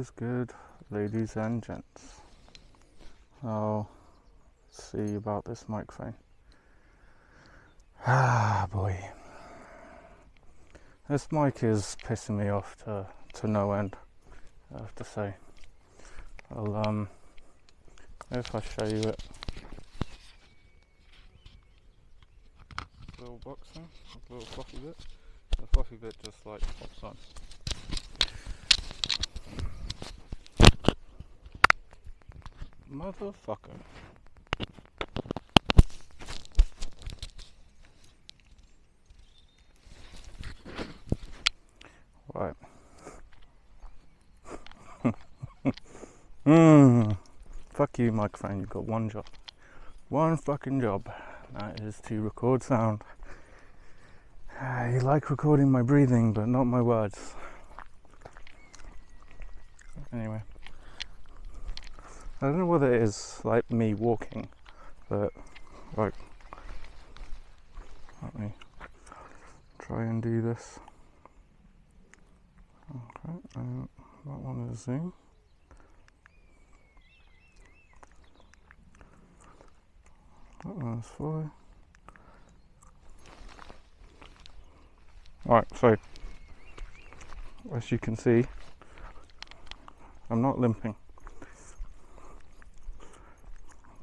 is good, ladies and gents? Oh, let's see about this microphone. Ah, boy. This mic is pissing me off to no end, I have to say. I'll, if I show you it. Little box thing, a little fluffy bit. The fluffy bit just like pops on. Motherfucker. Right. Fuck you, microphone. You've got one job. One fucking job. That is to record sound. You like recording my breathing, but not my words. Anyway. I don't know whether it is like me walking, but like, let me try and do this. Okay, and that one is zoom. That one is fully. Alright, so as you can see, I'm not limping.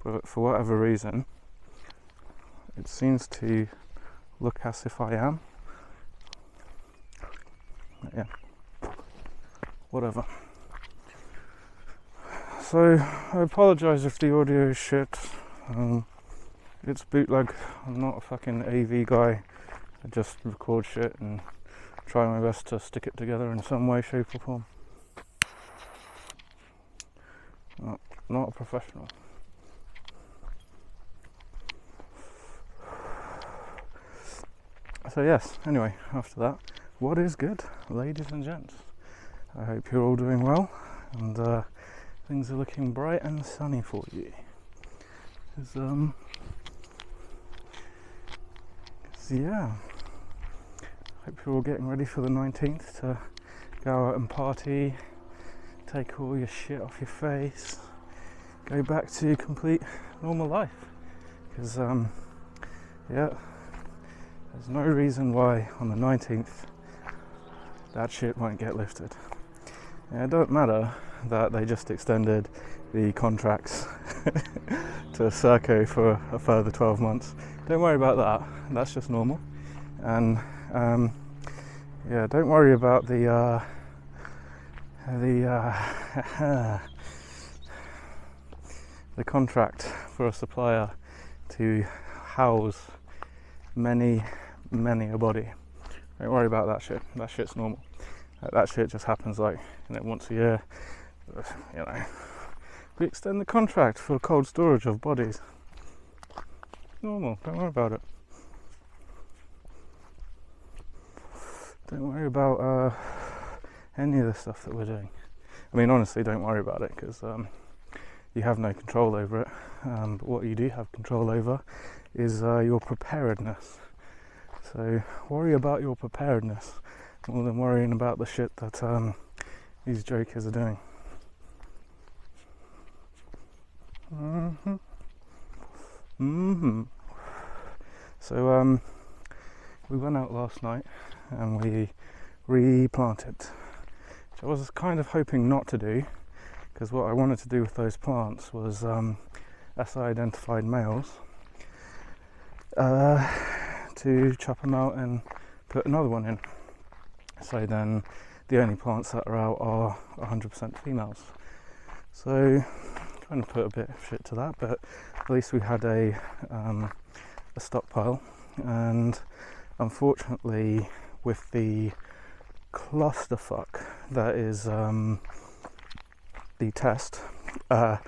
But for whatever reason, it seems to look as if I am. Yeah, whatever. So I apologise if the audio is shit. It's bootleg. I'm not a fucking AV guy. I just record shit and try my best to stick it together in some way, shape or form. Not a professional. So yes, anyway, after that, what is good, ladies and gents? I hope you're all doing well and things are looking bright and sunny for you. Yeah, hope you're all getting ready for the 19th to go out and party, take all your shit off your face, go back to complete normal life. Because yeah, there's no reason why on the 19th that shit won't get lifted. And it don't matter that they just extended the contracts to Serco for a further 12 months. Don't worry about that, that's just normal. And yeah, don't worry about the contract for a supplier to house many a body. Don't worry about that shit. That shit's normal. That shit just happens like, once a year. We extend the contract for cold storage of bodies. Normal. Don't worry about it. Don't worry about any of the stuff that we're doing. I mean, honestly, don't worry about it because you have no control over it. But what you do have control over is your preparedness. So worry about your preparedness more than worrying about the shit that these jokers are doing. So we went out last night and we replanted, which I was kind of hoping not to do, because what I wanted to do with those plants was, as I identified males, to chop them out and put another one in. So then the only plants that are out are 100% females. So kind of put a bit of shit to that, but at least we had a stockpile. And unfortunately, with the clusterfuck that is the test of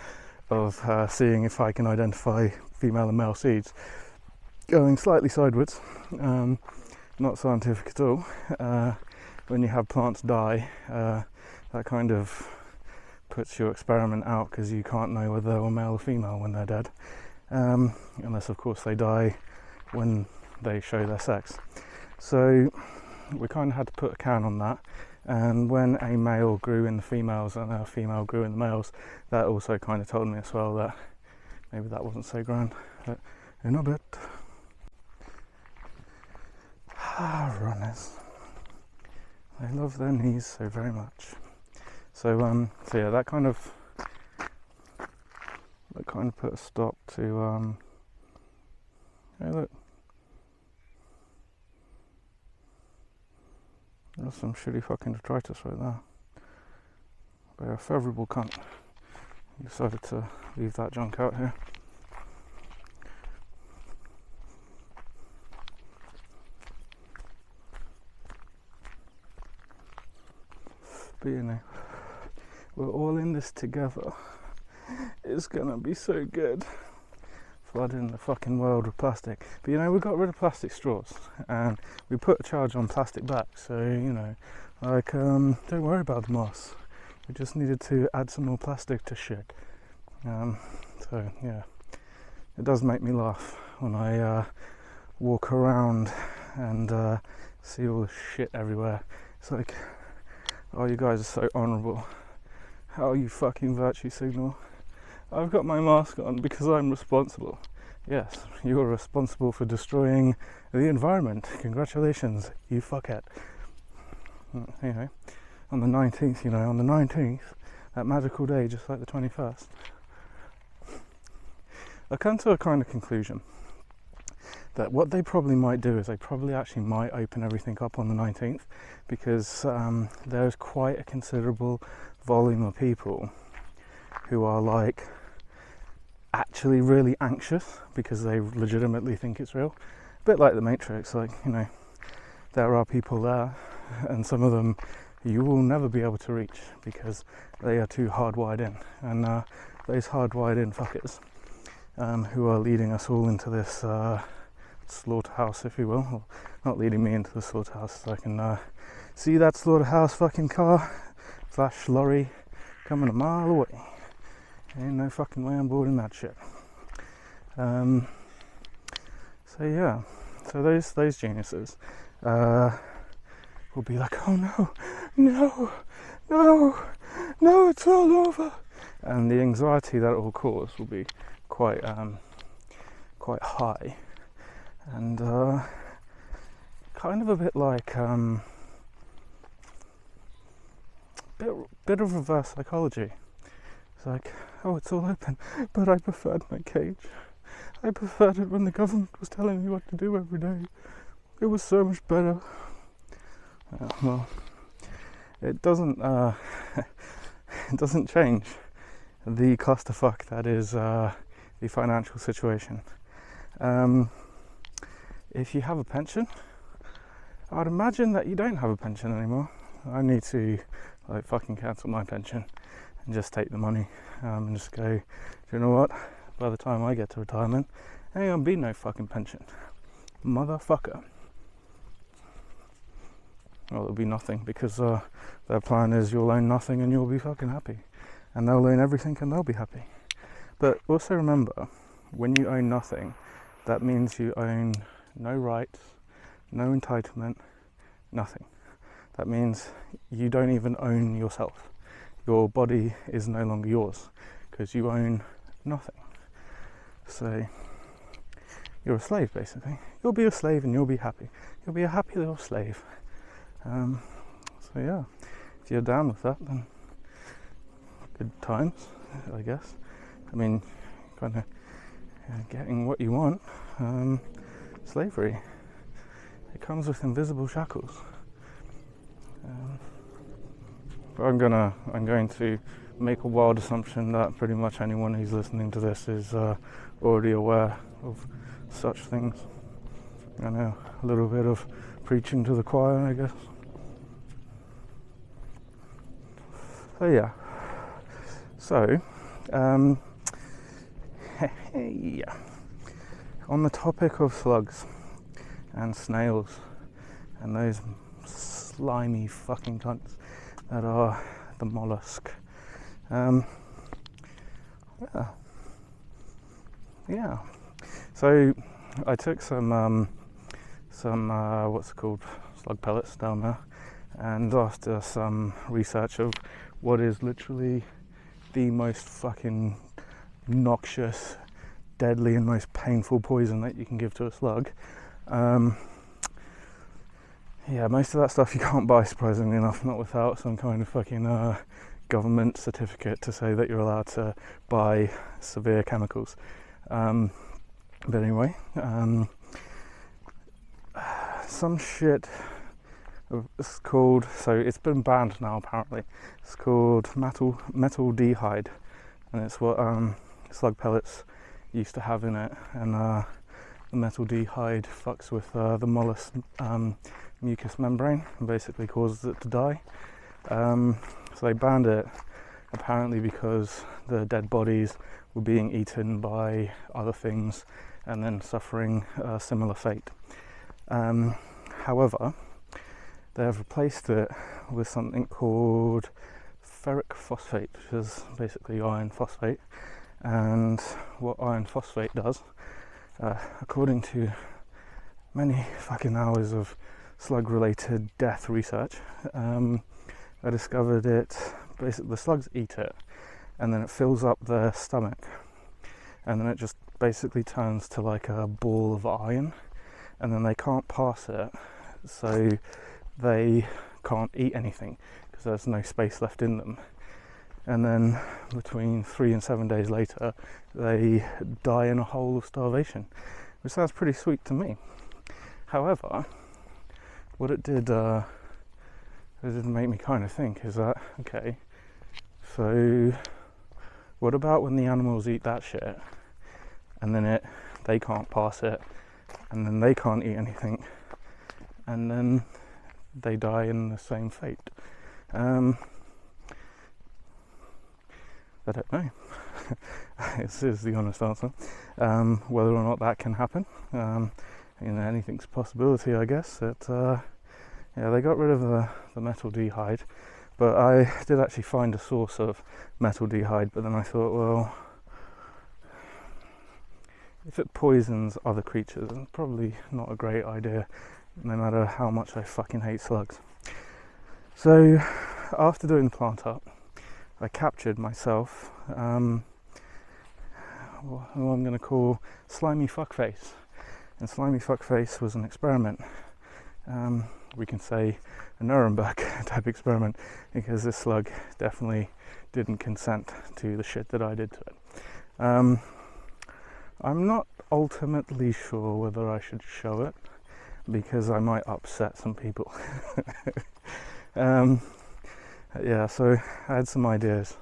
seeing if I can identify female and male seeds going slightly sideways, not scientific at all. When you have plants die, that kind of puts your experiment out because you can't know whether they're male or female when they're dead, unless of course they die when they show their sex. So we kind of had to put a can on that And when a male grew in the females and a female grew in the males, that also kind of told me as well that maybe that wasn't so grand. But in a bit. Runners. They love their knees so very much. So yeah, that kind of put a stop to hey look, there's some shitty fucking detritus right there. But a favourable cunt. He decided to leave that junk out here. But you know, we're all in this together. It's gonna be so good. Flooding the fucking world with plastic. But you know, we got rid of plastic straws and we put a charge on plastic bags. So, you know, like, don't worry about the moss. We just needed to add some more plastic to shit. So, yeah, it does make me laugh when I walk around and see all the shit everywhere. It's like, oh, you guys are so honourable. How you fucking virtue signal. I've got my mask on because I'm responsible. Yes, you are responsible for destroying the environment. Congratulations, you fuckhead. You know, on the 19th, that magical day, just like the 21st, I come to a kind of conclusion that what they probably might do is they probably actually might open everything up on the 19th because there's quite a considerable volume of people who are like actually really anxious because they legitimately think it's real. A bit like the Matrix, like, you know, there are people there and some of them you will never be able to reach because they are too hardwired in. And those hardwired in fuckers who are leading us all into this slaughterhouse, if you will, well, not leading me into the slaughterhouse, so I can see that slaughterhouse fucking car / lorry coming a mile away. Ain't no fucking way I'm boarding that shit. So yeah, so those geniuses will be like, oh no, it's all over, and the anxiety that it will cause will be quite high, and kind of a bit like bit of reverse psychology. It's like, oh, it's all open, but I preferred my cage. I preferred it when the government was telling me what to do every day. It was so much better. Well, it doesn't it doesn't change the clusterfuck that is the financial situation. If you have a pension, I'd imagine that you don't have a pension anymore. I need to like fucking cancel my pension and just take the money and just go, do you know what, by the time I get to retirement, there ain't gonna be no fucking pension, motherfucker. Well, there'll be nothing because their plan is you'll own nothing and you'll be fucking happy, and they'll own everything and they'll be happy. But also remember, when you own nothing, that means you own no rights, no entitlement, nothing. That means you don't even own yourself. Your body is no longer yours because you own nothing. So you're a slave, basically. You'll be a slave and you'll be happy. You'll be a happy little slave. So yeah, if you're down with that, then good times, I guess. I mean, kind of getting what you want. Slavery. It comes with invisible shackles. But I'm going to make a wild assumption that pretty much anyone who's listening to this is already aware of such things. I know, a little bit of preaching to the choir, I guess. So yeah. So, yeah. On the topic of slugs and snails and those slimy fucking cunts that are the mollusk. Yeah. So I took some what's it called, slug pellets down there, And after some research of what is literally the most fucking noxious, deadly and most painful poison that you can give to a slug, yeah, most of that stuff you can't buy, surprisingly enough, not without some kind of fucking government certificate to say that you're allowed to buy severe chemicals. But anyway, some shit, it's called, so it's been banned now apparently, it's called metaldehyde, and it's what slug pellets used to have in it, and the metaldehyde fucks with the mollusk mucous membrane and basically causes it to die. So they banned it apparently because the dead bodies were being eaten by other things and then suffering a similar fate. However, they have replaced it with something called ferric phosphate, which is basically iron phosphate. And what iron phosphate does, according to many fucking hours of slug-related death research, I discovered it, basically the slugs eat it, and then it fills up their stomach, and then it just basically turns to like a ball of iron, and then they can't pass it, so they can't eat anything because there's no space left in them. And then between 3 and 7 days later, they die in a hole of starvation, which sounds pretty sweet to me. However, what it did make me kind of think is that, okay, so what about when the animals eat that shit, and then they can't pass it, and then they can't eat anything, and then they die in the same fate? I don't know. This is the honest answer. Whether or not that can happen, anything's a possibility, I guess. Yeah, they got rid of the metaldehyde, but I did actually find a source of metaldehyde, but then I thought, well, if it poisons other creatures, it's probably not a great idea, no matter how much I fucking hate slugs. So after doing the plant up, I captured myself who I'm going to call Slimy Fuckface. And Slimy Fuckface was an experiment. We can say a Nuremberg type experiment, because this slug definitely didn't consent to the shit that I did to it. I'm not ultimately sure whether I should show it, because I might upset some people. Yeah, so I had some ideas,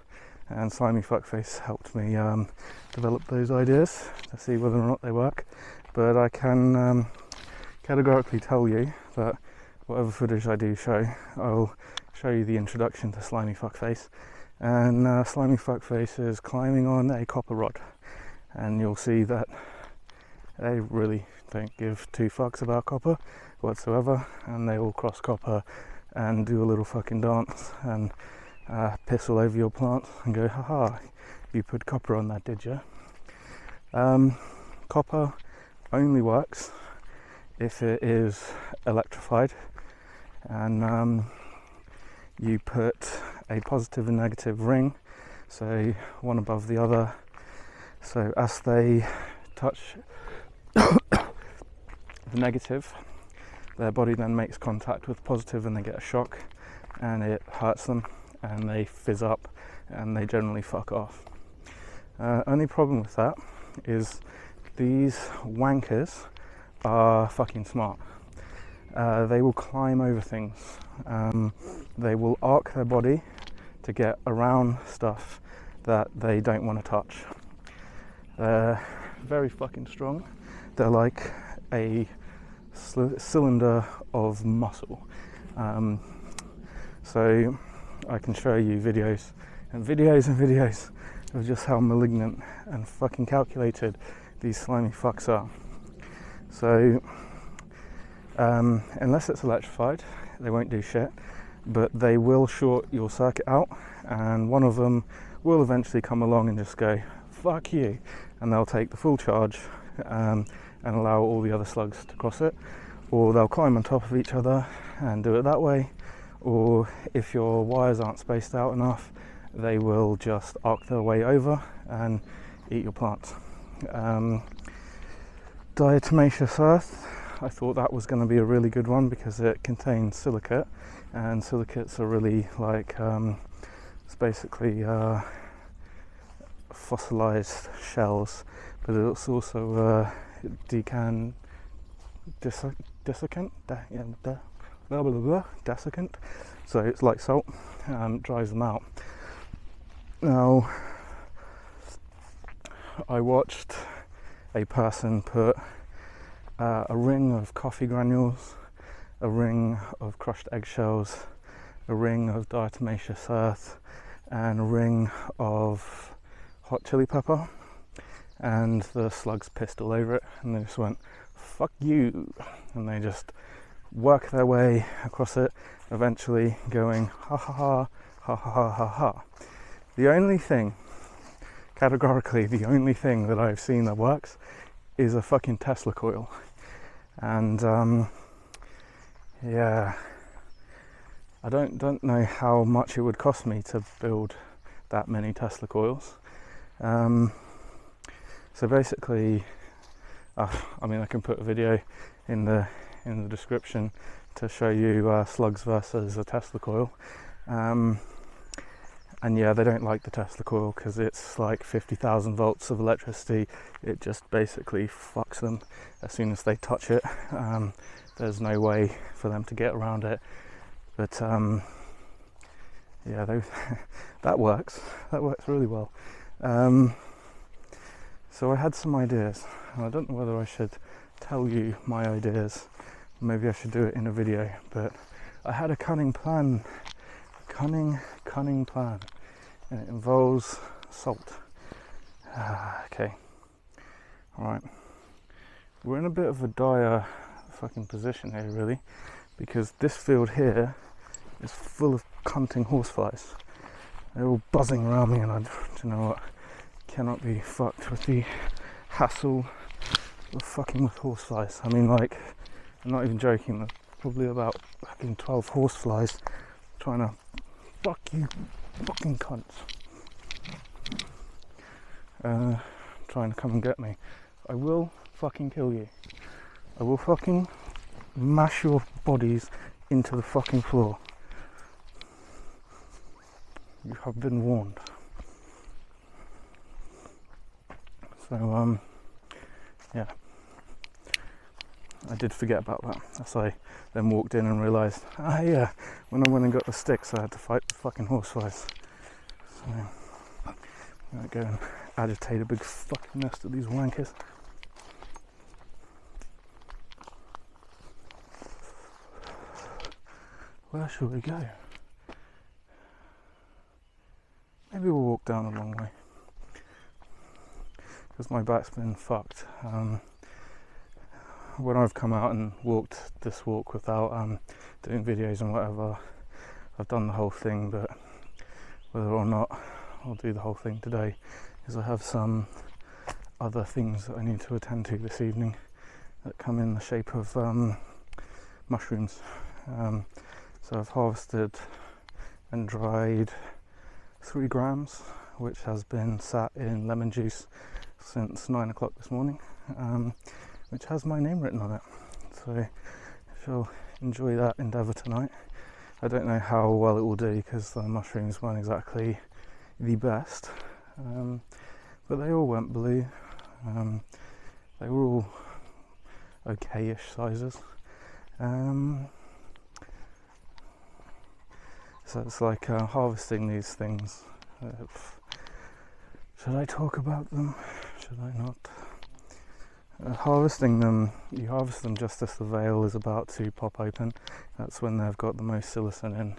and Slimy Fuckface helped me develop those ideas to see whether or not they work. But I can categorically tell you that whatever footage I do show, I'll show you the introduction to Slimy Fuckface. And Slimy Fuckface is climbing on a copper rod, and you'll see that they really don't give two fucks about copper whatsoever, and they all cross copper and do a little fucking dance and piss all over your plant and go, haha, you put copper on that, did you? Copper only works if it is electrified, and you put a positive and negative ring, so one above the other, so as they touch the negative, their body then makes contact with positive and they get a shock, and it hurts them and they fizz up and they generally fuck off. Only problem with that is these wankers are fucking smart. They will climb over things. They will arc their body to get around stuff that they don't want to touch. They're very fucking strong. They're like a cylinder of muscle. So I can show you videos and videos and videos of just how malignant and fucking calculated these slimy fucks are. So unless it's electrified, they won't do shit, but they will short your circuit out, and one of them will eventually come along and just go, fuck you, and they'll take the full charge and allow all the other slugs to cross it, or they'll climb on top of each other and do it that way, or if your wires aren't spaced out enough, they will just arc their way over and eat your plants. Diatomaceous earth, I thought that was going to be a really good one because it contains silicate, and silicates are really like it's basically fossilized shells, but it's also desiccant, desiccant, so it's like salt, dries them out. Now, I watched a person put a ring of coffee granules, a ring of crushed eggshells, a ring of diatomaceous earth, and a ring of hot chili pepper, and the slugs pissed all over it, and they just went, fuck you, and they just work their way across it, eventually going ha ha ha ha ha ha ha. The only thing, categorically the only thing that I've seen that works is a fucking Tesla coil. And yeah, I don't know how much it would cost me to build that many Tesla coils. So basically, I mean, I can put a video in the description to show you slugs versus a Tesla coil. And yeah, they don't like the Tesla coil because it's like 50,000 volts of electricity. It just basically fucks them as soon as they touch it. There's no way for them to get around it. But yeah, that works. That works really well. So I had some ideas, and I don't know whether I should tell you my ideas. Maybe I should do it in a video. But I had a cunning plan. Cunning plan, and it involves salt. Okay, alright, we're in a bit of a dire fucking position here really, because this field here is full of cunting horseflies. They're all buzzing around me, and I don't know what, cannot be fucked with the hassle of fucking with horseflies. I mean, like, I'm not even joking, there's probably about fucking 12 horseflies trying to fuck you fucking cunts, trying to come and get me. I will fucking kill you. I will fucking mash your bodies into the fucking floor. You have been warned. So yeah, I did forget about that. As I then walked in and realised, yeah, when I went and got the sticks, I had to fight the fucking horseflies. So I'm gonna go and agitate a big fucking nest of these wankers. Where should we go? Maybe we'll walk down a long way, because my back's been fucked. When I've come out and walked this walk without doing videos and whatever, I've done the whole thing, but whether or not I'll do the whole thing today, because I have some other things that I need to attend to this evening that come in the shape of mushrooms. So I've harvested and dried 3 grams, which has been sat in lemon juice since 9 o'clock this morning, which has my name written on it. So I shall enjoy that endeavour tonight. I don't know how well it will do because the mushrooms weren't exactly the best, but they all went blue. They were all okay-ish sizes. So it's like harvesting these things. Should I talk about them? Should I not? Harvesting them, you harvest them just as the veil is about to pop open. That's when they've got the most psilocin in.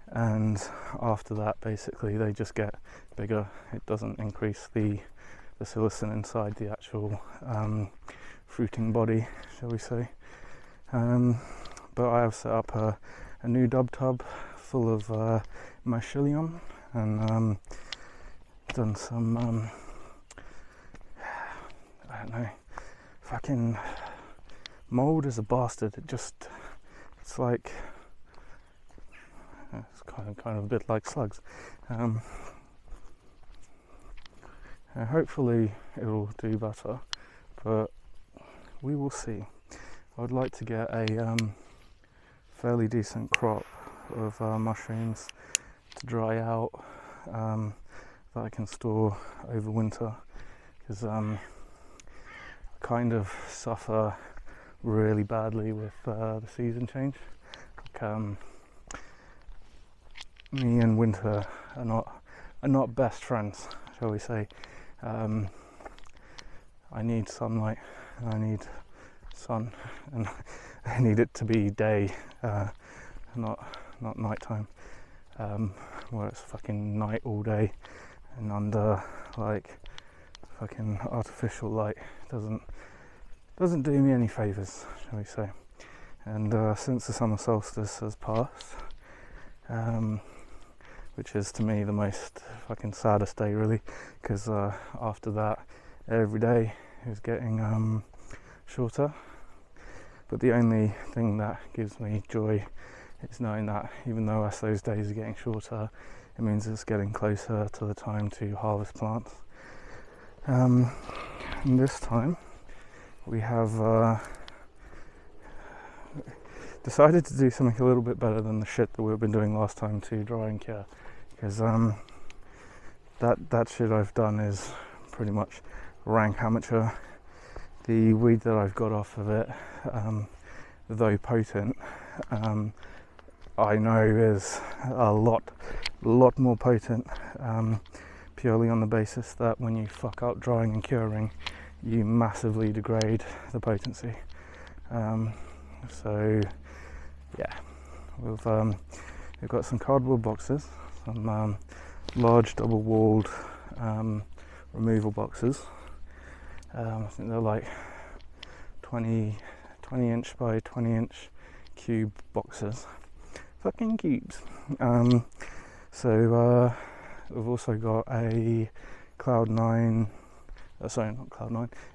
And after that, basically, they just get bigger. It doesn't increase the psilocin inside the actual fruiting body, shall we say. But I have set up a new dub tub full of mycelium, and done some I don't know, fucking mould is a bastard. It just it's like it's kind of a bit like slugs. Hopefully it'll do better, but we will see. I would like to get a fairly decent crop of mushrooms to dry out, that I can store over winter, because I kind of suffer really badly with the season change. Like, me and winter are not best friends, shall we say. I need sunlight, and I need sun, and I need it to be day, not nighttime, where it's fucking night all day and under like fucking artificial light. Doesn't do me any favours, shall we say. And since the summer solstice has passed, which is to me the most fucking saddest day really, because after that every day is getting shorter. But the only thing that gives me joy is knowing that even though as those days are getting shorter, it means it's getting closer to the time to harvest plants. And this time we have decided to do something a little bit better than the shit that we've been doing last time to dry and cure, because that shit I've done is pretty much rank amateur. The weed that I've got off of it, though potent, I know is a lot more potent, purely on the basis that when you fuck up drying and curing, you massively degrade the potency. So yeah, we've got some cardboard boxes, some large double-walled removal boxes. I think they're like 20 inch by 20 inch cube boxes. Fucking cubes. So we've also got a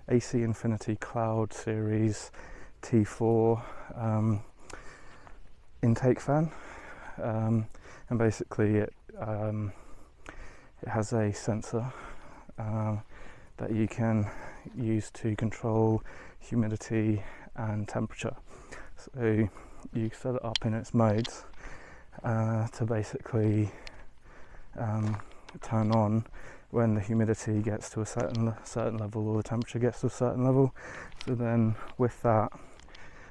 AC Infinity Cloud Series T4 intake fan, and basically it has a sensor that you can use to control humidity and temperature. So you set it up in its modes to basically turn on when the humidity gets to a certain level, or the temperature gets to a certain level. So then with that,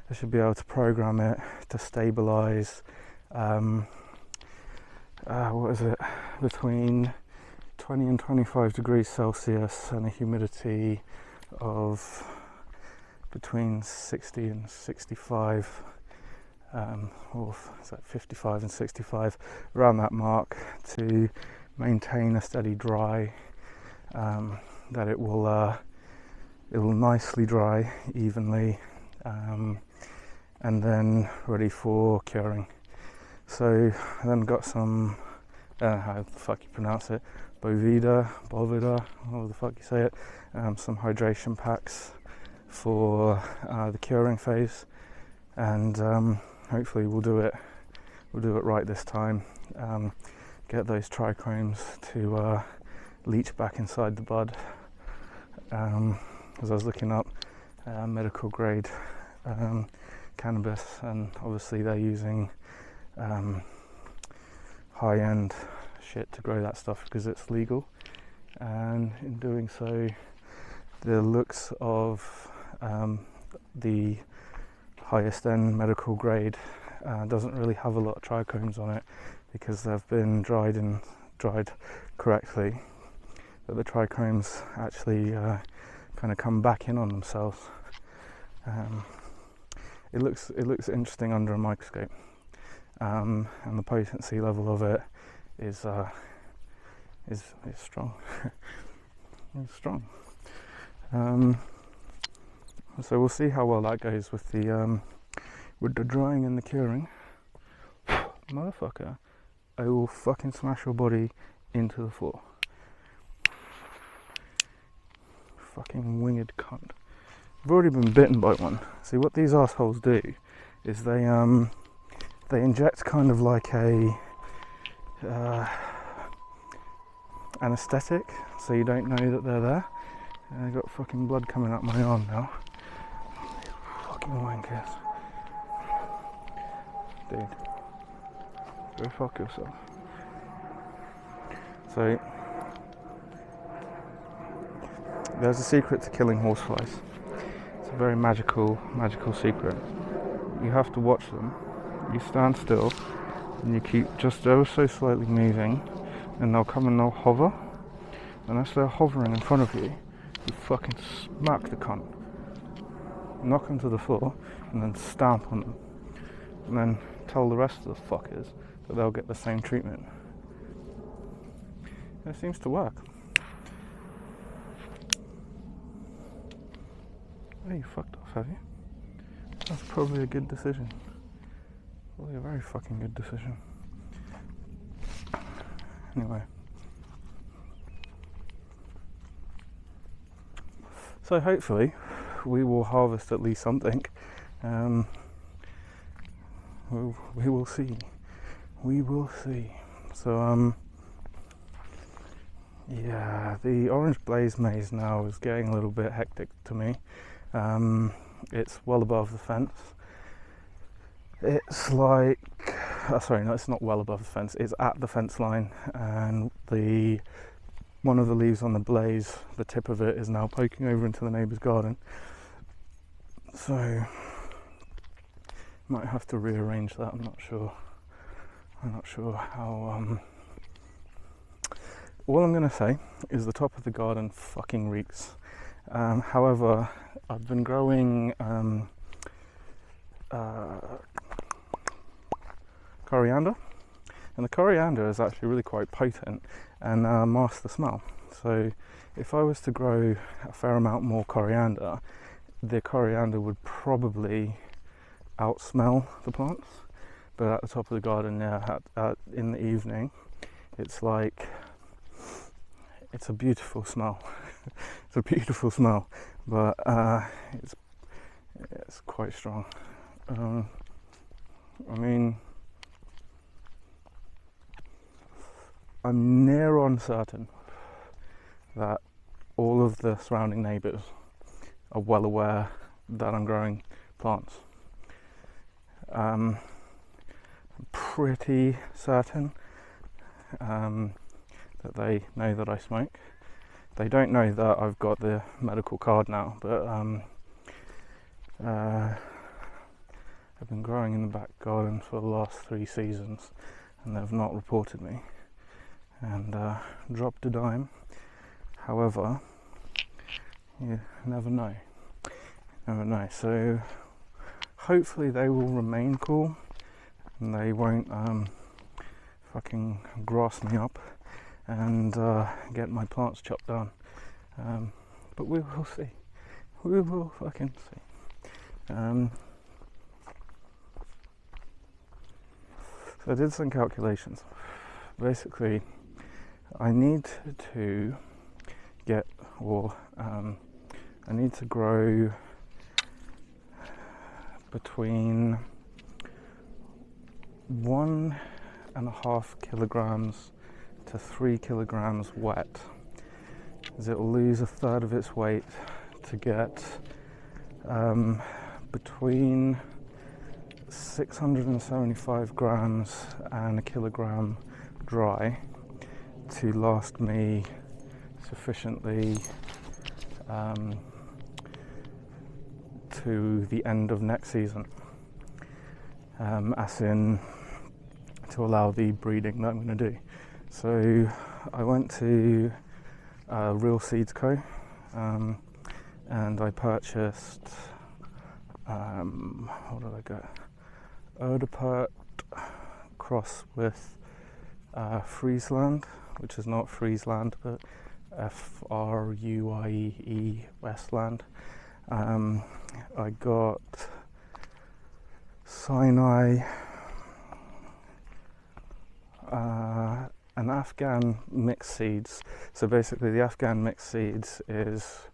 I should be able to program it to stabilize between 20 and 25 degrees Celsius and a humidity of between 60 and 65, or is that 55 and 65, around that mark, to maintain a steady dry, that it will nicely dry evenly, and then ready for curing. So I then got some, how the fuck you pronounce it, bovida, however the fuck you say it, some hydration packs for the curing phase, and hopefully we'll do it right this time. Get those trichromes to leach back inside the bud. As I was looking up medical grade cannabis, and obviously they're using high-end shit to grow that stuff because it's legal, and in doing so the looks of the highest end medical grade doesn't really have a lot of trichomes on it, because they've been dried correctly, but the trichomes actually kind of come back in on themselves. It looks interesting under a microscope, and the potency level of it is strong. It's strong. So we'll see how well that goes with the drying and the curing. Motherfucker, I will fucking smash your body into the floor. Fucking winged cunt. I've already been bitten by one. See, what these assholes do is they they inject kind of like a anaesthetic, so you don't know that they're there. And I got fucking blood coming out my arm now. Fucking wankers. Dude, go fuck yourself. So, there's a secret to killing horseflies. It's a very magical secret. You have to watch them. You stand still and you keep just ever so slightly moving, and they'll come and they'll hover. And as they're hovering in front of you, you fucking smack the cunt, knock them to the floor, and then stamp on them. And then tell the rest of the fuckers that they'll get the same treatment. And it seems to work. Oh, you fucked off, have you? That's probably a good decision. Probably a very fucking good decision. Anyway. So hopefully we will harvest at least something. We will see. We will see. So yeah, the orange blaze maize now is getting a little bit hectic to me. It's well above the fence. It's like, sorry, no, it's not well above the fence. It's at the fence line, and one of the leaves on the blaze, the tip of it, is now poking over into the neighbour's garden. So might have to rearrange that. I'm not sure how. All I'm going to say is the top of the garden fucking reeks. However, I've been growing coriander, and the coriander is actually really quite potent and masks the smell. So if I was to grow a fair amount more coriander, the coriander would probably outsmell the plants. But at the top of the garden, yeah, in the evening, it's like, it's a beautiful smell. It's a beautiful smell, but it's quite strong. I mean, I'm near on certain that all of the surrounding neighbours are well aware that I'm growing plants. I'm pretty certain that they know that I smoke. They don't know that I've got the medical card now, but I've been growing in the back garden for the last 3 seasons, and they've not reported me and dropped a dime. However, you never know. So hopefully they will remain cool and they won't fucking grass me up and get my plants chopped down. But we will see. We will fucking see. So I did some calculations. Basically, I need to get, I need to grow between 1.5 kilograms to 3 kilograms wet, as it will lose a third of its weight to get between 675 grams and a kilogram dry to last me sufficiently to the end of next season, as in to allow the breeding that I'm going to do. So I went to Real Seeds Co. And I purchased what did I get? Erdopert cross with Friesland, which is not Friesland but Fruie Westland. I got Sinai, and Afghan mixed seeds. So basically the Afghan mixed seeds is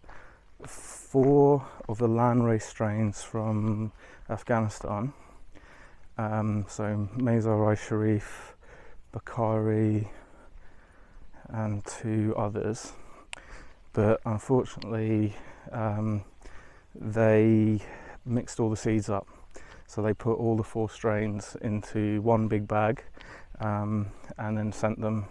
4 of the landrace strains from Afghanistan, So Mazar-i Sharif, Bukhari, and 2 others. But unfortunately, they mixed all the seeds up. So they put all the 4 strains into one big bag, and then sent them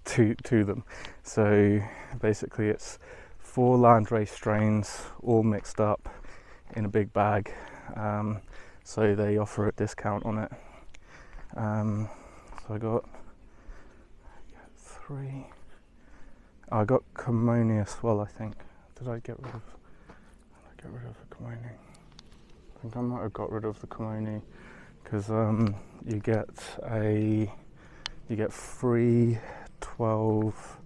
to them. So basically it's 4 landrace strains all mixed up in a big bag. So they offer a discount on it. So I got 3. I got Kimoni as well, I think. Did I get rid of the Kimoni? I think I might have got rid of the Kimoni because you get free 12.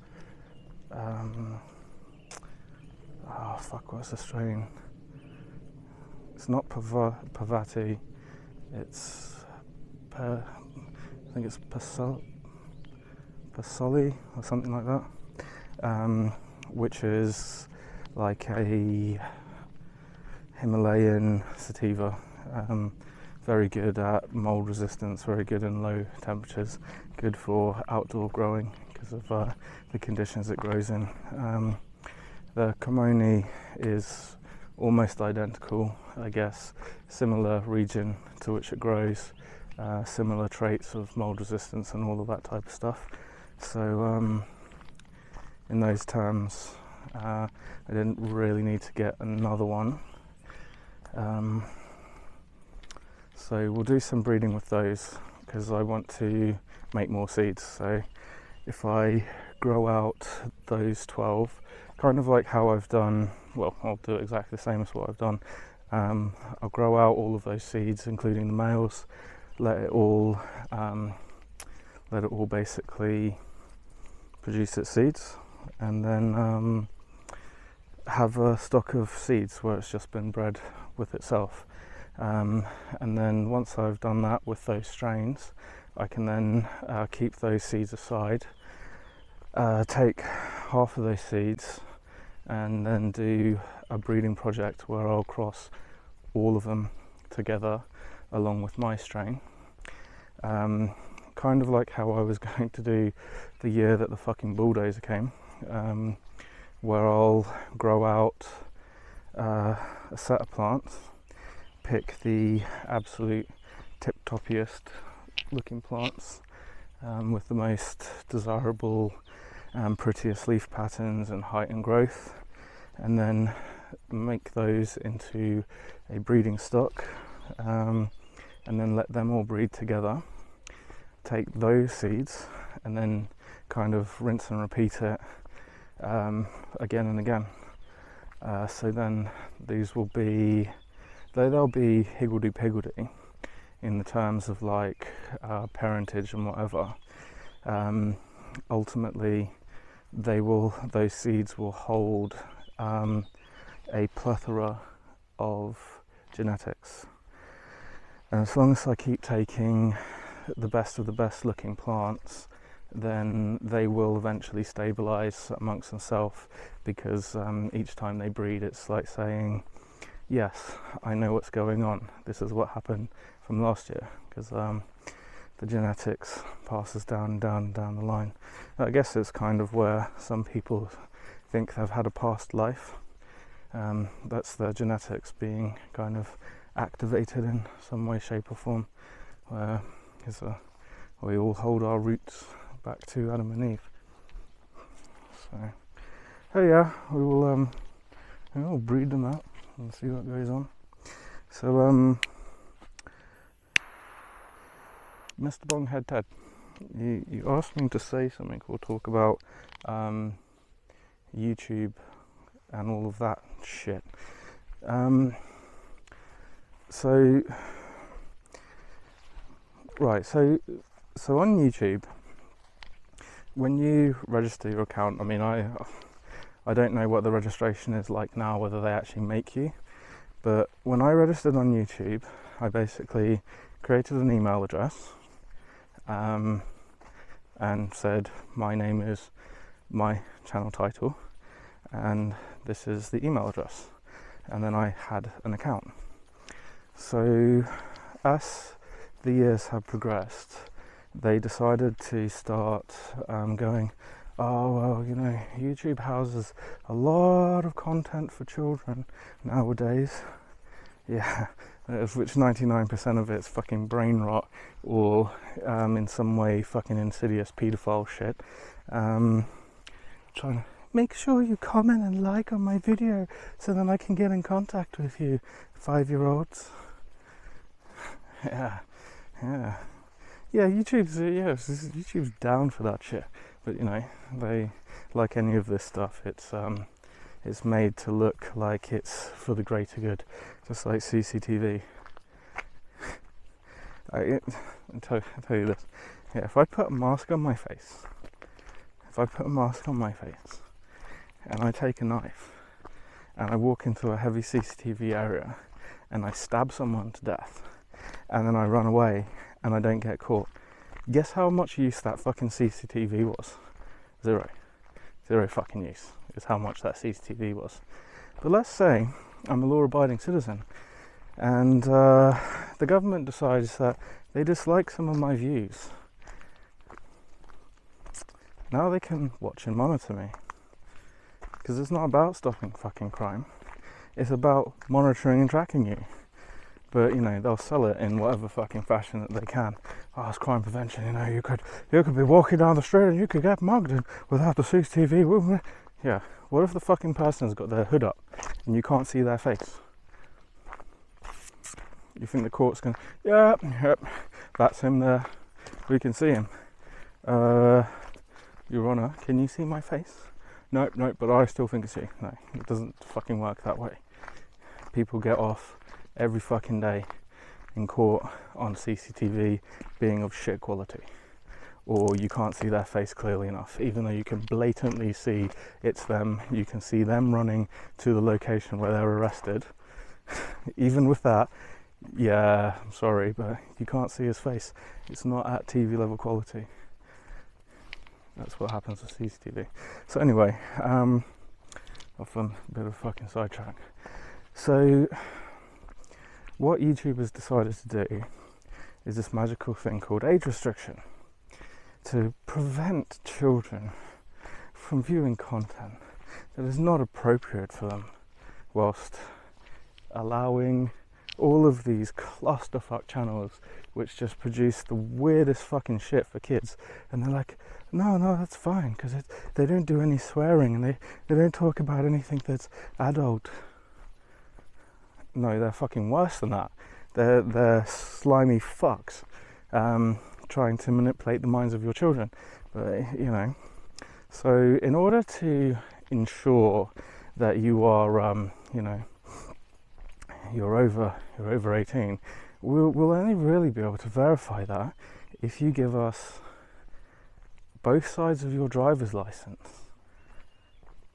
What's the strain? It's not Pavati. It's I think it's Pasoli or something like that, which is like a Himalayan sativa, very good at mold resistance, very good in low temperatures, good for outdoor growing because of the conditions it grows in. The Kimoni is almost identical, I guess, similar region to which it grows, similar traits of mold resistance and all of that type of stuff. So in those terms, I didn't really need to get another one. So we'll do some breeding with those because I want to make more seeds. So if I grow out those 12, kind of like how I've done, well, I'll do exactly the same as what I've done. I'll grow out all of those seeds, including the males, let it all basically produce its seeds, and then have a stock of seeds where it's just been bred with itself. And then once I've done that with those strains, I can then keep those seeds aside, take half of those seeds and then do a breeding project where I'll cross all of them together along with my strain. Kind of like how I was going to do the year that the fucking bulldozer came, where I'll grow out a set of plants, pick the absolute tip-toppiest looking plants with the most desirable and prettiest leaf patterns and height and growth, and then make those into a breeding stock, and then let them all breed together. Take those seeds and then kind of rinse and repeat it again and again. So then these will be, though they'll be higgledy-piggledy in the terms of like parentage and whatever, ultimately those seeds will hold a plethora of genetics. And as long as I keep taking the best of the best looking plants, then they will eventually stabilize amongst themselves, because each time they breed, it's like saying, yes, I know what's going on, this is what happened from last year, because the genetics passes down the line. I guess it's kind of where some people think they've had a past life. That's their genetics being kind of activated in some way, shape or form, where we all hold our roots back to Adam and Eve. So yeah, we'll breed them out and see what goes on. So Mr. Bonghead Ted, you asked me to say something or talk about YouTube and all of that shit. So on YouTube, when you register your account, I mean, I don't know what the registration is like now, whether they actually make you, but when I registered on YouTube, I basically created an email address and said, my name is my channel title and this is the email address, and then I had an account. So as the years have progressed, they decided to start going, oh well, you know, YouTube houses a lot of content for children nowadays. Yeah, of which 99% of it's fucking brain rot or in some way fucking insidious paedophile shit. Trying to make sure you comment and like on my video so then I can get in contact with you, 5-year-olds. Yeah, YouTube's down for that shit. But you know, they, like any of this stuff, it's made to look like it's for the greater good, just like CCTV. I'll tell you this. Yeah, if I put a mask on my face, and I take a knife, and I walk into a heavy CCTV area, and I stab someone to death, and then I run away, and I don't get caught, guess how much use that fucking CCTV was? Zero fucking use is how much that CCTV was. But let's say I'm a law-abiding citizen, and the government decides that they dislike some of my views. Now they can watch and monitor me, because it's not about stopping fucking crime, it's about monitoring and tracking you. But you know, they'll sell it in whatever fucking fashion that they can. Oh, it's crime prevention, you know, you could be walking down the street and you could get mugged and without the CCTV. Yeah, what if the fucking person's got their hood up and you can't see their face? You think the court's going, yep, that's him there, we can see him. Your Honour, can you see my face? Nope, but I still think it's you. No, it doesn't fucking work that way. People get off every fucking day in court on CCTV being of shit quality, or you can't see their face clearly enough, even though you can blatantly see it's them. You can see them running to the location where they're arrested. Even with that, yeah, I'm sorry, but you can't see his face. It's not at TV level quality. That's what happens with CCTV. So anyway, off on a bit of a fucking sidetrack. So what YouTube has decided to do is this magical thing called age restriction, to prevent children from viewing content that is not appropriate for them, whilst allowing all of these clusterfuck channels which just produce the weirdest fucking shit for kids. And they're like, no, that's fine, because they don't do any swearing and they don't talk about anything that's adult. No, they're fucking worse than that. They're slimy fucks trying to manipulate the minds of your children. But you know, so in order to ensure that you are, you know, you're over 18, we'll only really be able to verify that if you give us both sides of your driver's license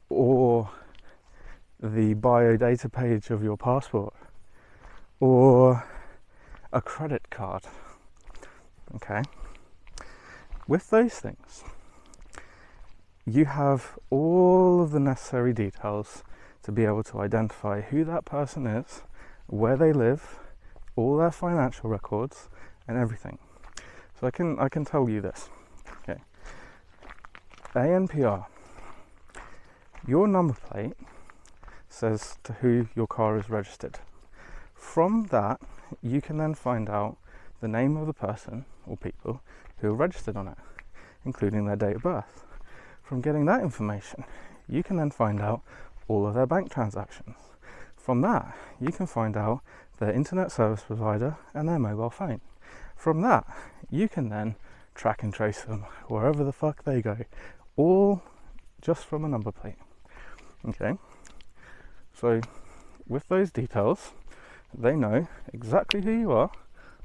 or the biodata page of your passport or a credit card. Okay, with those things you have all of the necessary details to be able to identify who that person is, where they live, all their financial records and everything. So I can tell you this. Okay, ANPR, your number plate says to who your car is registered. From that, you can then find out the name of the person or people who are registered on it, including their date of birth. From getting that information, you can then find out all of their bank transactions. From that, you can find out their internet service provider and their mobile phone. From that, you can then track and trace them wherever the fuck they go, all just from a number plate. Okay, so with those details, they know exactly who you are,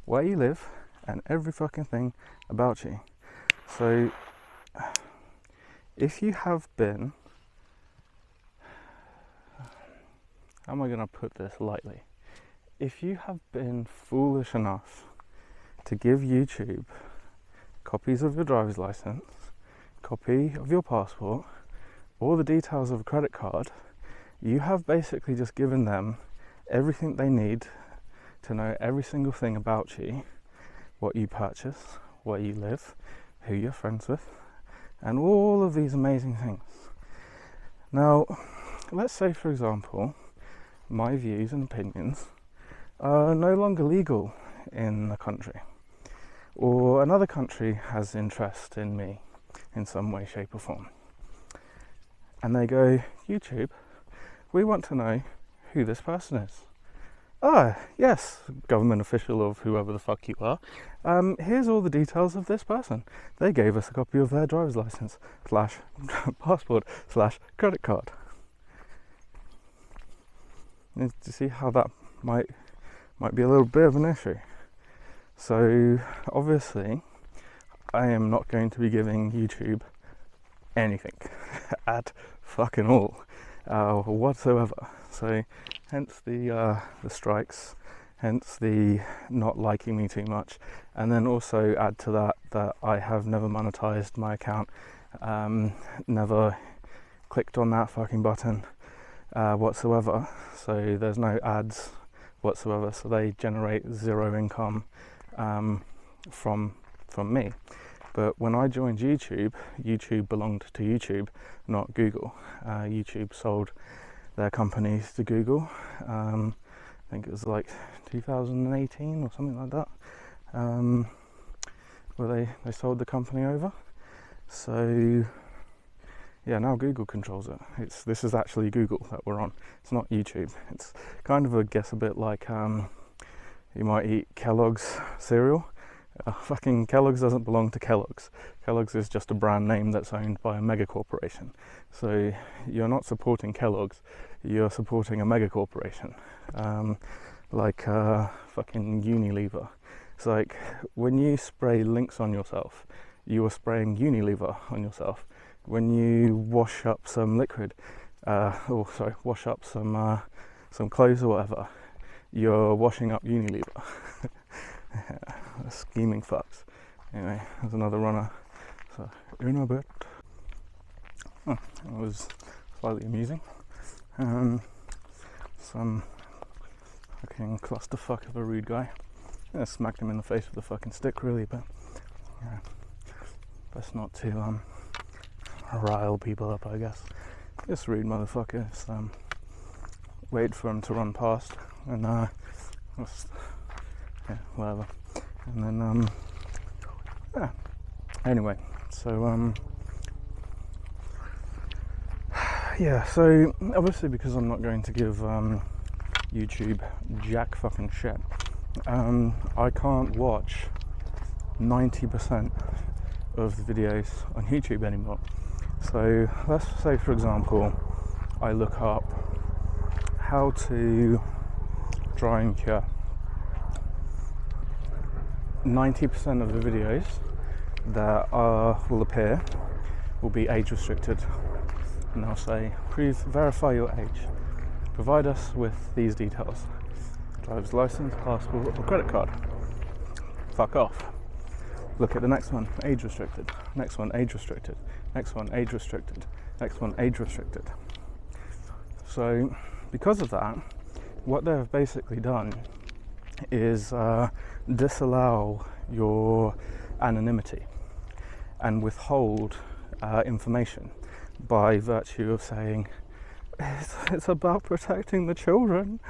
where you live, and every fucking thing about you. So if you have been, how am I going to put this lightly? If you have been foolish enough to give YouTube copies of your driver's license, copy of your passport, or the details of a credit card, you have basically just given them everything they need to know every single thing about you, what you purchase, where you live, who you're friends with, and all of these amazing things. Now, let's say, for example, my views and opinions are no longer legal in a country, or another country has interest in me in some way, shape or form. And they go, YouTube, we want to know who this person is. Ah, yes, government official of whoever the fuck you are. Here's all the details of this person. They gave us a copy of their driver's license / passport / credit card. And to see how that might be a little bit of an issue. So obviously, I am not going to be giving YouTube anything at fucking all whatsoever. So hence the strikes, hence the not liking me too much, and then also add to that I have never monetized my account, never clicked on that fucking button whatsoever. So there's no ads whatsoever. So they generate zero income from me. But when I joined YouTube, YouTube belonged to YouTube, not Google. YouTube sold their companies to Google. I think it was like 2018 or something like that, where they sold the company over. So yeah, now Google controls it. This is actually Google that we're on. It's not YouTube. It's kind of, I guess, a bit like you might eat Kellogg's cereal. Fucking Kellogg's doesn't belong to Kellogg's. Kellogg's is just a brand name that's owned by a mega corporation. So you're not supporting Kellogg's, you're supporting a mega corporation, like fucking Unilever. It's like when you spray Lynx on yourself, you are spraying Unilever on yourself. When you wash up some liquid, wash up some clothes or whatever, you're washing up Unilever. Scheming fucks. Anyway, there's another runner. So in a bit. Oh, that was slightly amusing. Some fucking clusterfuck of a rude guy. I smacked him in the face with a fucking stick, really, but yeah, best not to rile people up, I guess. Just rude motherfuckers. Wait for him to run past, and just, yeah, whatever. And then yeah. Anyway, so yeah. So obviously, because I'm not going to give YouTube jack fucking shit, I can't watch 90% of the videos on YouTube anymore. So let's say, for example, I look up how to dry and cure. 90% of the videos that will appear will be age restricted, and they'll say, verify your age, provide us with these details: driver's license, passport or credit card. Fuck off. Look at the next one, age restricted. Next one, age restricted. Next one, age restricted. Next one, age restricted. So because of that, what they've basically done is disallow your anonymity and withhold information by virtue of saying it's about protecting the children.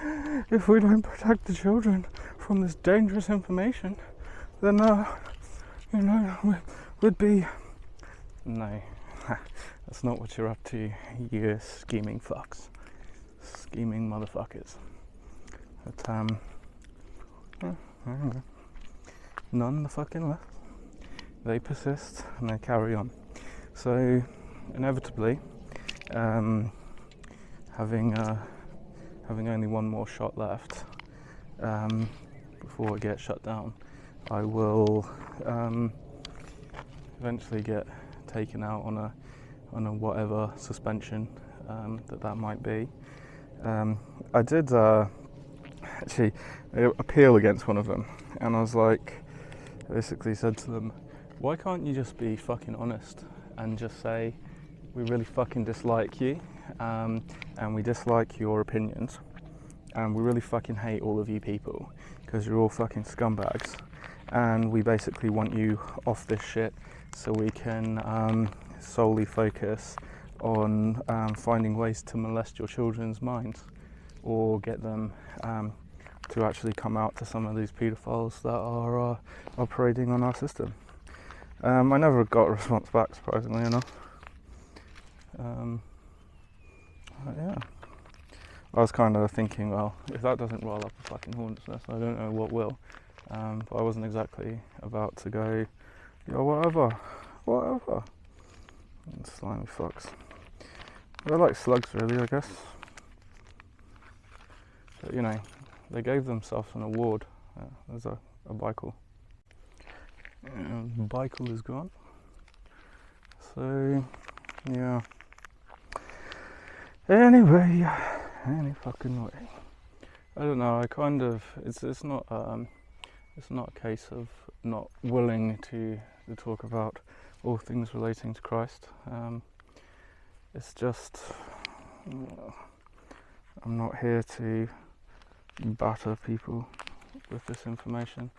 If we don't protect the children from this dangerous information, then we'd be... No, that's not what you're up to, you scheming fucks, scheming motherfuckers. But I don't know. None the fucking less. They persist and they carry on. So inevitably, having only one more shot left before it gets shut down, I will eventually get taken out on a whatever suspension that might be. I did actually appeal against one of them, and I was like, basically said to them, why can't you just be fucking honest and just say, we really fucking dislike you, and we dislike your opinions, and we really fucking hate all of you people. because you're all fucking scumbags, and we basically want you off this shit so we can solely focus on finding ways to molest your children's minds, or get them to actually come out to some of these paedophiles that are operating on our system. I never got a response back, surprisingly enough. Yeah. I was kind of thinking, well, if that doesn't roll up a fucking hornet's nest, I don't know what will. But I wasn't exactly about to go, yo, whatever. Slimy fucks. They're like slugs, really, I guess. But, you know, they gave themselves an award. There's a Bicol. Bicol is gone. So, yeah. Anyway, any fucking way. I don't know. I kind of. It's not. It's not a case of not willing to talk about all things relating to Christ. It's just. I'm not here to batter people with this information.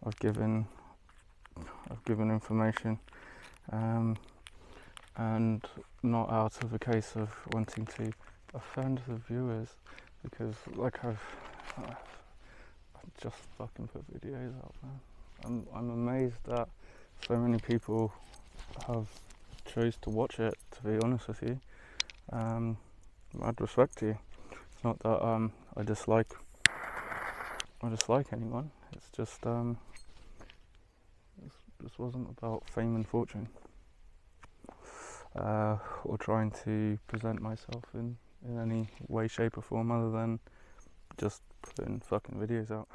I've given information, and not out of a case of wanting to offend the viewers, because like I've just fucking put videos out, man. I'm amazed that so many people have chose to watch it, to be honest with you. Mad respect to you. It's not that I dislike anyone. It's just this wasn't about fame and fortune, or trying to present myself in any way, shape or form other than just putting fucking videos out.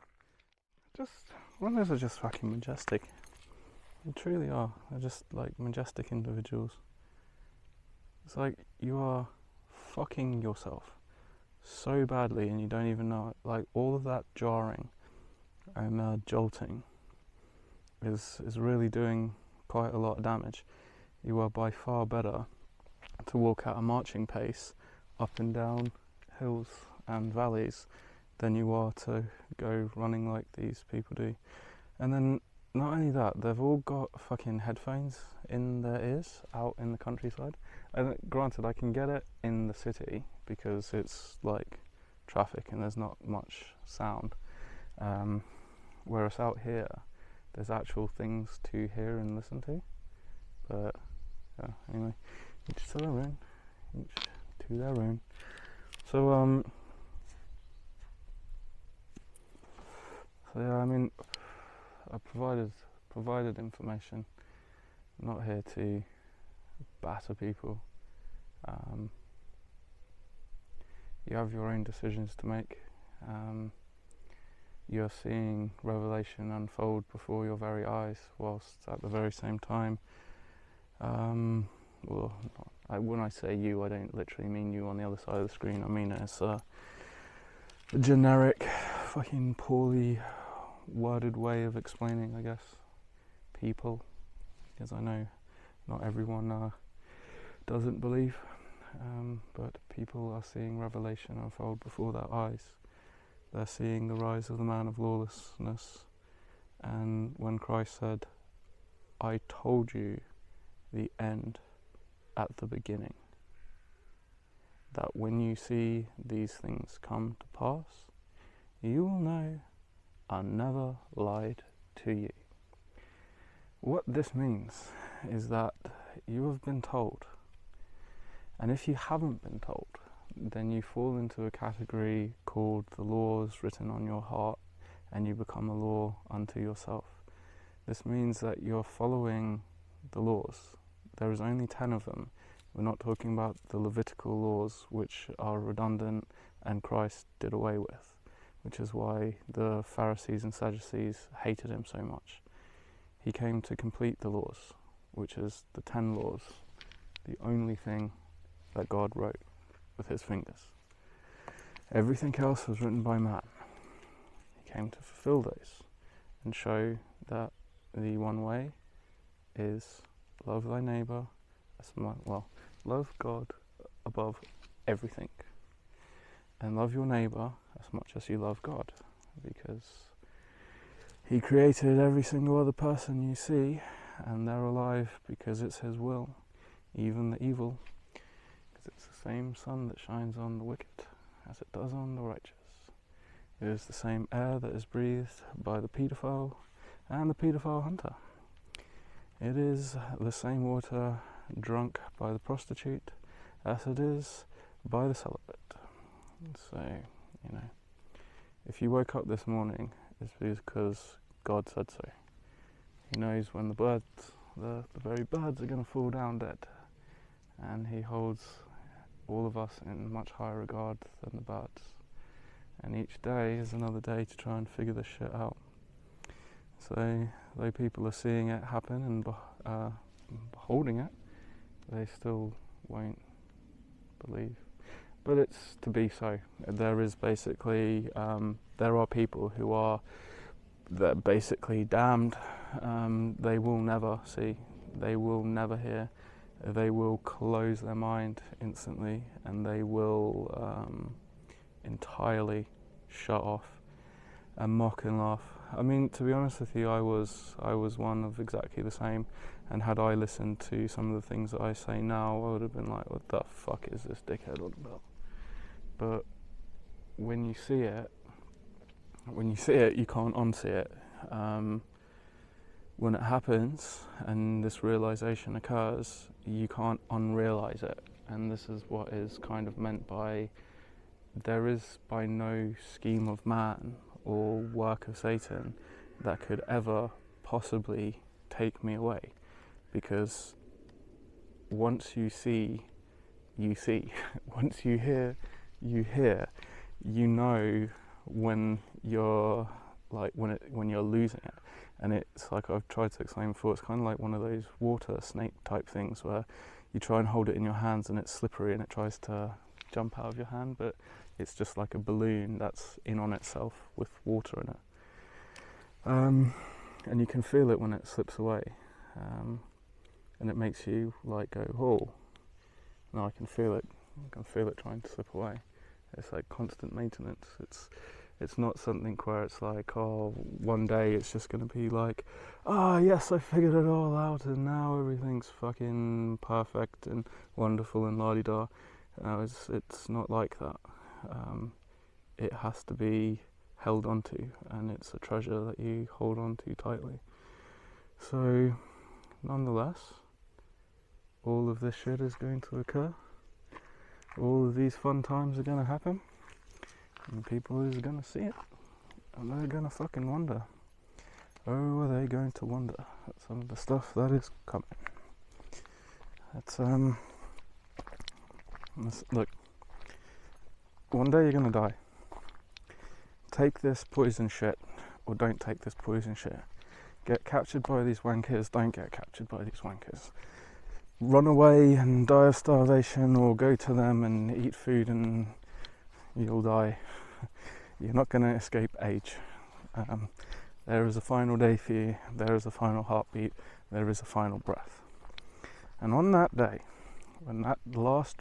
Runners are just fucking majestic. They truly are. They're just like majestic individuals. It's like you are fucking yourself so badly and you don't even know it. Like all of that jarring and jolting is really doing quite a lot of damage. You are by far better to walk at a marching pace up and down hills and valleys than you are to go running like these people do. And then not only that, they've all got fucking headphones in their ears out in the countryside. And granted, I can get it in the city because it's like traffic and there's not much sound. Whereas out here, there's actual things to hear and listen to. But yeah, anyway, each to their own. Each to their own. So yeah, I mean, I provided information. I'm not here to batter people. You have your own decisions to make. You're seeing revelation unfold before your very eyes, whilst at the very same time, when I say you, I don't literally mean you on the other side of the screen. I mean it as a generic, fucking poorly worded way of explaining, I guess, people, because I know not everyone doesn't believe, but people are seeing revelation unfold before their eyes. They're seeing the rise of the man of lawlessness, and when Christ said, I told you the end at the beginning, that when you see these things come to pass, you will know I never lied to you. What this means is that you have been told, and if you haven't been told, then you fall into a category called the laws written on your heart, and you become a law unto yourself. This means that you're following the laws. There is only 10 of them. We're not talking about the Levitical laws, which are redundant and Christ did away with, which is why the Pharisees and Sadducees hated him so much. He came to complete the laws, which is the 10 laws, the only thing that God wrote with his fingers. Everything else was written by man. He came to fulfill those and show that the one way is love thy neighbour love God above everything, and love your neighbour as much as you love God, because He created every single other person you see, and they're alive because it's his will, even the evil, because it's the same sun that shines on the wicked as it does on the righteous. It is the same air that is breathed by the paedophile and the paedophile hunter. It is the same water drunk by the prostitute as it is by the celibate. So, if you woke up this morning, it's because God said so. He knows when the birds, the very birds, are going to fall down dead, and he holds all of us in much higher regard than the birds. And each day is another day to try and figure this shit out. So, though people are seeing it happen and beholding it, they still won't believe. But it's to be so. There is basically, there are people who are basically damned. They will never see, they will never hear, they will close their mind instantly, and they will entirely shut off and mock and laugh. I mean, to be honest with you, I was one of exactly the same, and had I listened to some of the things that I say now, I would have been like, what the fuck is this dickhead on about? But when you see it, you can't unsee it. When it happens and this realization occurs, you can't unrealize it. And this is what is kind of meant by, there is by no scheme of man or work of Satan that could ever possibly take me away. Because once you see, you see. Once you hear, you hear. You know when you're when you're losing it. And it's like I've tried to explain before, it's kind of like one of those water snake type things where you try and hold it in your hands and it's slippery and it tries to jump out of your hand, but it's just like a balloon that's in on itself with water in it. And you can feel it when it slips away. And it makes you like go, oh, no, I can feel it. I can feel it trying to slip away. It's like constant maintenance. It's not something where it's like, oh, one day it's just going to be like, yes, I figured it all out and now everything's fucking perfect and wonderful and la-di-da. It's not like that. It has to be held onto, and it's a treasure that you hold onto tightly. So, nonetheless, all of this shit is going to occur. All of these fun times are going to happen. And people is going to see it. And they're going to fucking wonder. Oh, are they going to wonder at some of the stuff that is coming? Look, one day you're going to die. Take this poison shit, or don't take this poison shit. Get captured by these wankers, don't get captured by these wankers. Run away and die of starvation, or go to them and eat food and you'll die. You're not going to escape age. There is a final day for you, there is a final heartbeat, there is a final breath. And on that day, when that last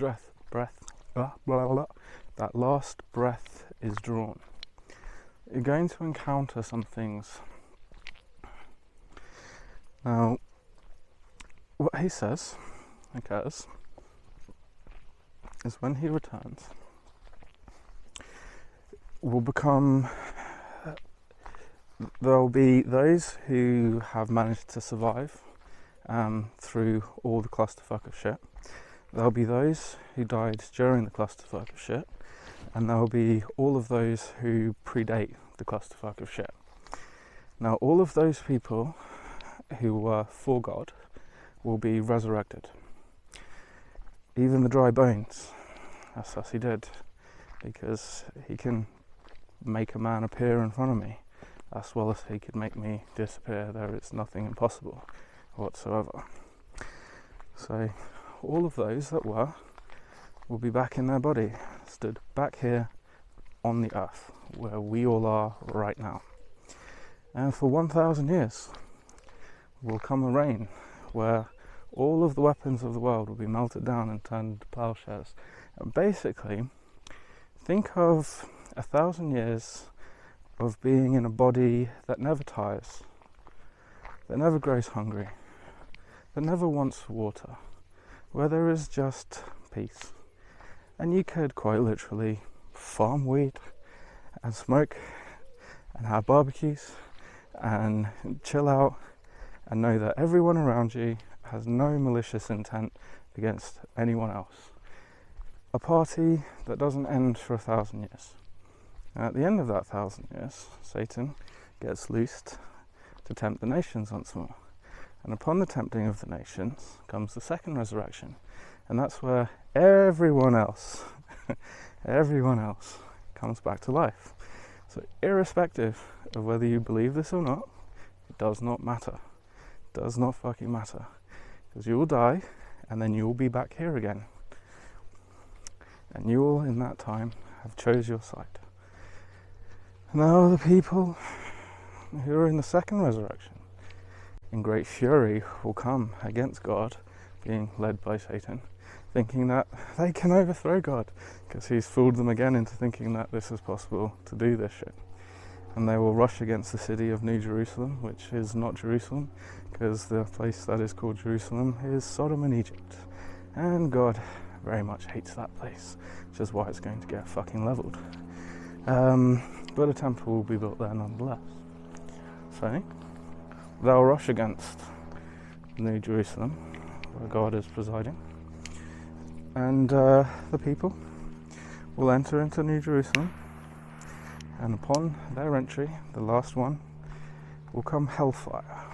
that last breath is drawn, you're going to encounter some things. Now, what he says occurs is when he returns, there'll be those who have managed to survive through all the clusterfuck of shit. There'll be those who died during the clusterfuck of shit, and there'll be all of those who predate the clusterfuck of shit. Now, all of those people who were for God will be resurrected. Even the dry bones, as he did, because he can make a man appear in front of me as well as he could make me disappear. There is nothing impossible whatsoever. So all of those that will be back in their body, stood back here on the earth where we all are right now. And for 1,000 years will come a reign where all of the weapons of the world will be melted down and turned into plowshares. And basically, think of 1,000 years of being in a body that never tires, that never grows hungry, that never wants water, where there is just peace. And you could quite literally farm weed and smoke and have barbecues and chill out and know that everyone around you has no malicious intent against anyone else. A party that doesn't end for 1,000 years. And at the end of that 1,000 years, Satan gets loosed to tempt the nations once more. And upon the tempting of the nations comes the second resurrection. And that's where everyone else comes back to life. So irrespective of whether you believe this or not, it does not matter. It does not fucking matter. Because you will die, and then you will be back here again. And you will, in that time, have chose your side. Now the people who are in the second resurrection, in great fury, will come against God, being led by Satan, thinking that they can overthrow God, because he's fooled them again into thinking that this is possible to do this shit. And they will rush against the city of New Jerusalem, which is not Jerusalem, because the place that is called Jerusalem is Sodom and Egypt. And God very much hates that place, which is why it's going to get fucking leveled. But a temple will be built there nonetheless. So, they'll rush against New Jerusalem, where God is presiding, and the people will enter into New Jerusalem, and upon their entry, the last one, will come hellfire,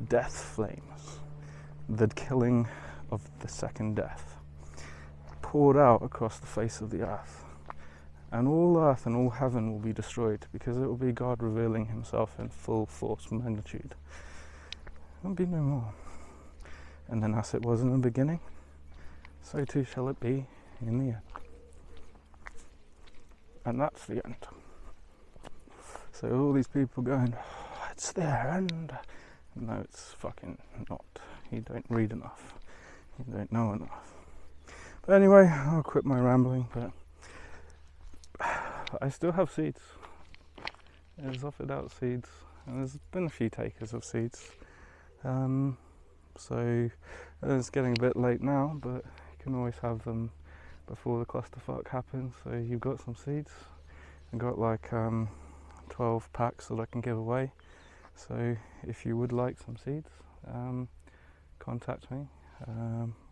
death flames, the killing of the second death, poured out across the face of the earth. And all earth and all heaven will be destroyed, because it will be God revealing himself in full force and magnitude. There will be no more. And then as it was in the beginning, so too shall it be in the end. And that's the end. So all these people going, oh, it's the end. No, it's fucking not. You don't read enough. You don't know enough. But anyway, I'll quit my rambling, but I still have seeds. There's offered out seeds, and there's been a few takers of seeds. So it's getting a bit late now, but you can always have them before the clusterfuck happens. So you've got some seeds. I've got like 12 packs that I can give away. So if you would like some seeds, contact me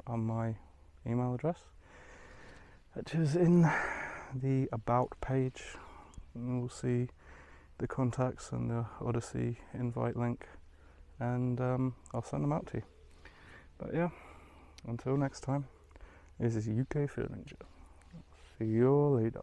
on my email address, which is in the About page, and we'll see the contacts and the Odyssey invite link, and I'll send them out to you. But yeah, until next time, this is UKFN. See you later.